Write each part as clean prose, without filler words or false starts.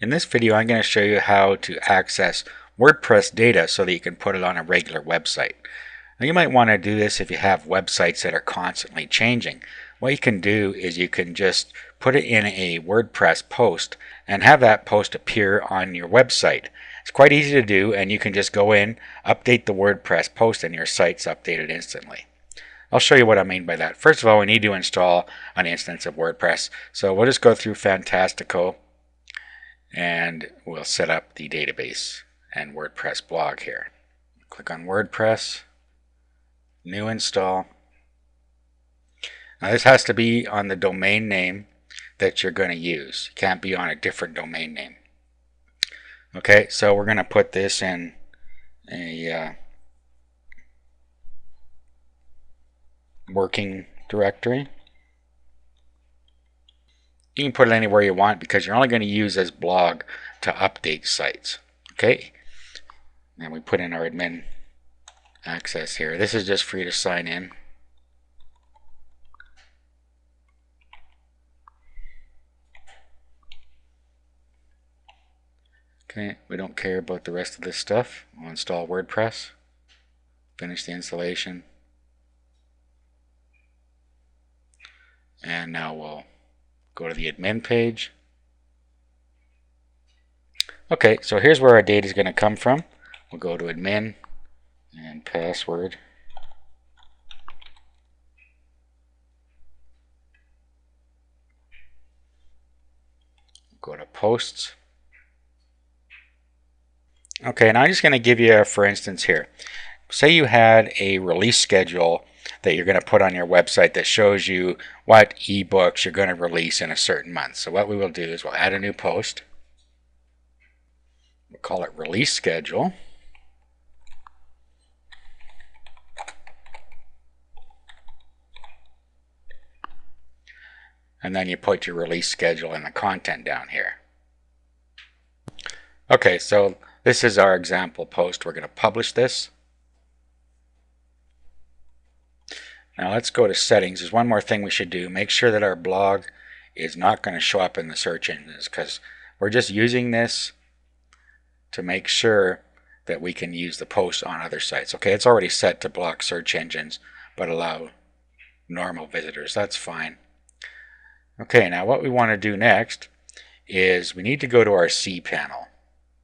In this video, I'm going to show you how to access WordPress data so that you can put it on a regular website. Now, you might want to do this if you have websites that are constantly changing. What you can do is you can just put it in a WordPress post and have that post appear on your website. It's quite easy to do, and you can just go in, update the WordPress post, and your site's updated instantly. I'll show you what I mean by that. First of all, we need to install an instance of WordPress. So we'll just go through Fantastico and we'll set up the database and WordPress blog here. Click on WordPress, new install. Now this has to be on the domain name that you're going to use. It can't be on a different domain name. Okay, so we're going to put this in a working directory. You can put it anywhere you want because you're only going to use this blog to update sites. Okay, and we put in our admin access here. This is just for you to sign in. Okay, we don't care about the rest of this stuff. We'll install WordPress, finish the installation, and now we'll go to the admin page. Okay, so here's where our data is going to come from. We'll go to admin and password. Go to posts. Okay, now I'm just going to give you, for instance here, say you had a release schedule that you're going to put on your website that shows you what ebooks you're going to release in a certain month. So what we will do is we'll add a new post. We'll call it release schedule. And then you put your release schedule and the content down here. Okay, so this is our example post. We're going to publish this. Now let's go to settings. There's one more thing we should do. Make sure that our blog is not going to show up in the search engines because we're just using this to make sure that we can use the post on other sites. Okay, it's already set to block search engines but allow normal visitors. That's fine. Okay, now what we want to do next is we need to go to our cPanel.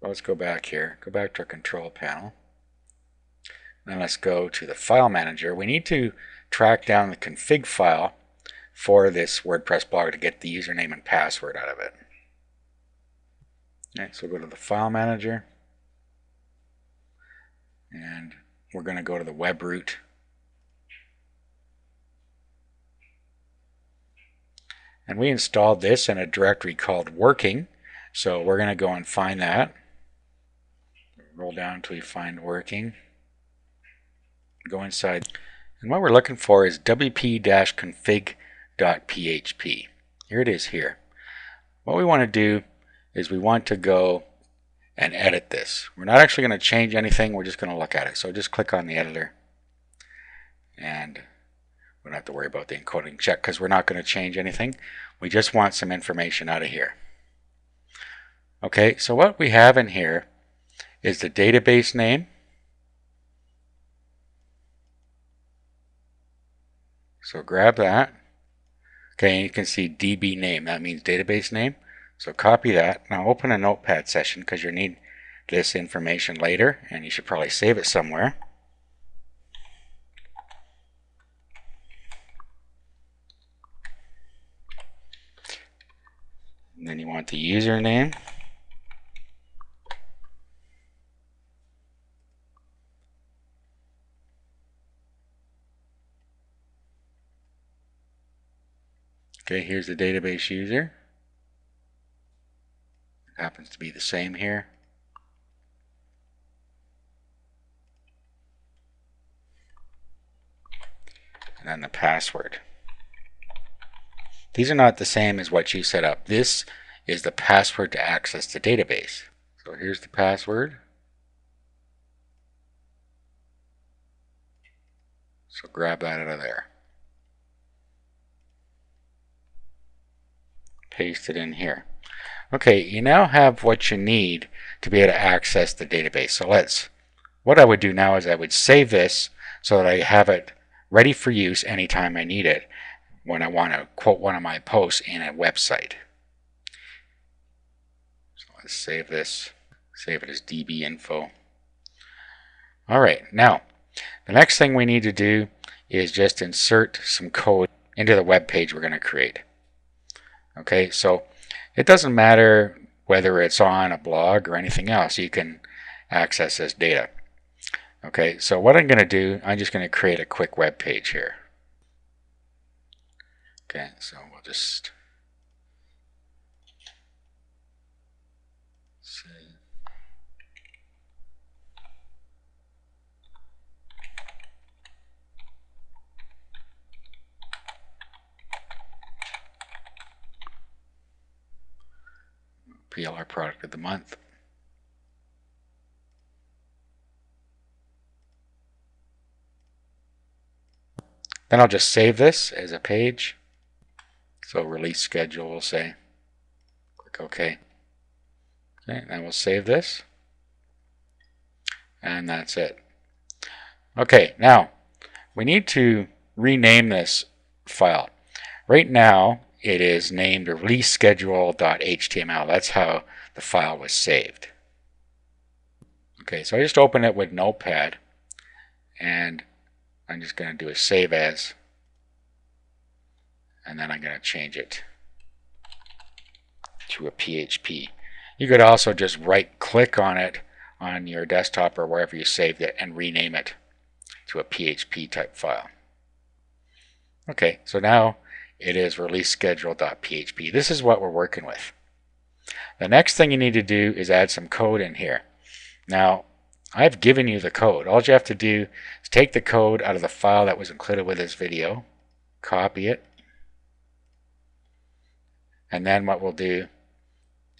Let's go back here. Go back to our control panel. Then let's go to the file manager. We need to track down the config file for this WordPress blog to get the username and password out of it. Okay, so go to the file manager and we're going to go to the web root. And we installed this in a directory called working, so we're going to go and find that. Roll down until we find working. Go inside. And what we're looking for is wp-config.php. Here it is here. What we want to do is we want to go and edit this. We're not actually going to change anything. We're just going to look at it. So just click on the editor. And we don't have to worry about the encoding check because we're not going to change anything. We just want some information out of here. Okay, so what we have in here is the database name. So grab that. Okay, and you can see DB name. That means database name. So copy that. Now open a notepad session because you'll need this information later and you should probably save it somewhere. And then you want the username. Okay, here's the database user. It happens to be the same here. And then the password. These are not the same as what you set up. This is the password to access the database. So here's the password. So grab that out of there. Paste it in here. Okay, you now have what you need to be able to access the database. So what I would do now is I would save this so that I have it ready for use anytime I need it when I want to quote one of my posts in a website. So let's save this, save it as DB info. All right, now the next thing we need to do is just insert some code into the web page we're going to create. Okay, so it doesn't matter whether it's on a blog or anything else, you can access this data. Okay, so what I'm going to do, I'm just going to create a quick web page here. Okay, so we'll just see. PLR product of the month. Then I'll just save this as a page. So release schedule, we'll say. Click OK. Okay, then we'll save this. And that's it. Okay, now we need to rename this file. Right now it is named release schedule.html. That's how the file was saved. Okay, so I just open it with Notepad and I'm just going to do a save as, and then I'm going to change it to a PHP. You could also just right click on it on your desktop or wherever you saved it and rename it to a PHP type file. Okay, so now it is release schedule.php. This is what we're working with. The next thing you need to do is add some code in here. Now, I've given you the code. All you have to do is take the code out of the file that was included with this video, copy it, and then what we'll do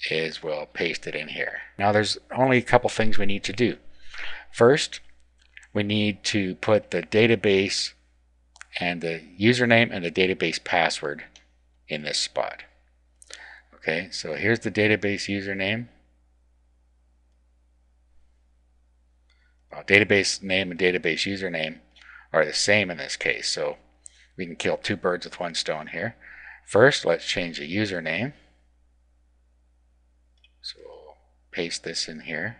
is we'll paste it in here. Now there's only a couple things we need to do. First, we need to put the database and the username and the database password in this spot. Okay, so here's the database username. Well, database name and database username are the same in this case, so we can kill two birds with one stone here. First, let's change the username. So we'll paste this in here.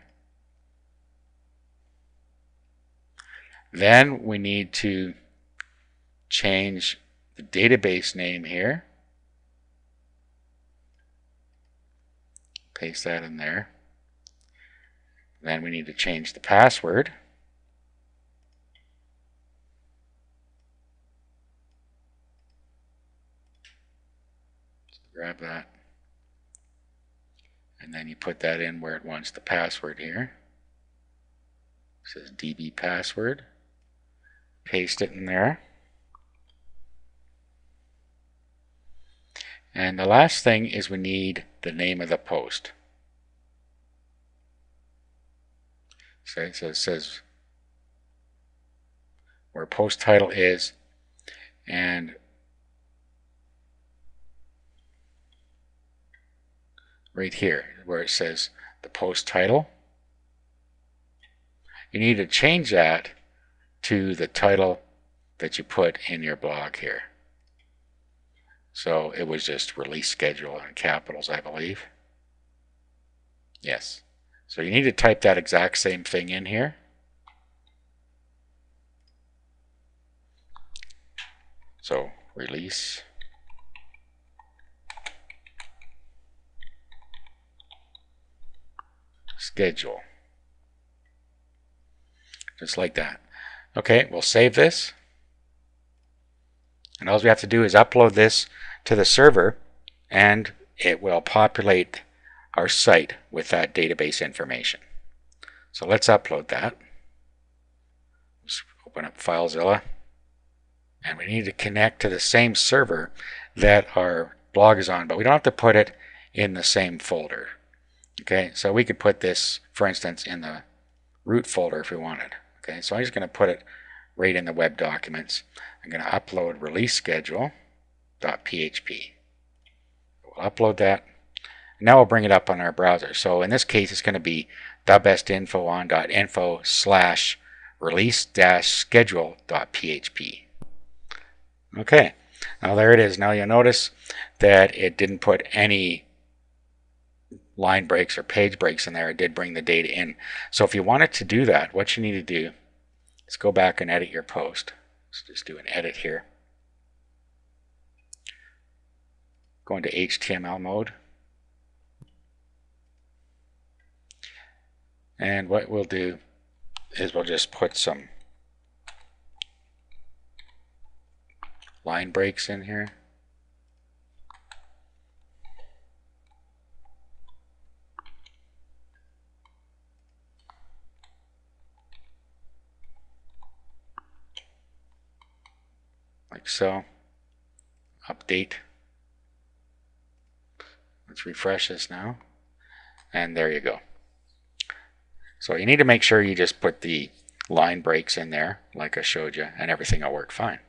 Then we need to change the database name here. Paste that in there. Then we need to change the password. So grab that. And then you put that in where it wants the password here. It says DB password. Paste it in there. And the last thing is we need the name of the post. So it says where post title is, and right here where it says the post title, you need to change that to the title that you put in your blog here. So it was just release schedule in capitals, I believe. Yes. So you need to type that exact same thing in here. So release schedule. Just like that. Okay, we'll save this. And all we have to do is upload this to the server and it will populate our site with that database information. So let's upload that. Let's open up FileZilla. And we need to connect to the same server that our blog is on, but we don't have to put it in the same folder. Okay, so we could put this, for instance, in the root folder if we wanted. Okay, so I'm just going to put it right in the web documents. I'm going to upload release schedule.php. We'll upload that. Now we'll bring it up on our browser. So in this case, it's going to be thebestinfoon.info/release-schedule.php. Okay, now there it is. Now you'll notice that it didn't put any line breaks or page breaks in there. It did bring the data in. So if you wanted to do that, what you need to do is go back and edit your post. Let's just do an edit here. Go into HTML mode. And what we'll do is we'll just put some line breaks in here. Like so. Update. Let's refresh this now. And there you go. So you need to make sure you just put the line breaks in there like I showed you, and everything will work fine.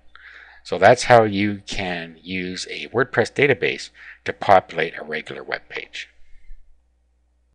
So that's how you can use a WordPress database to populate a regular web page.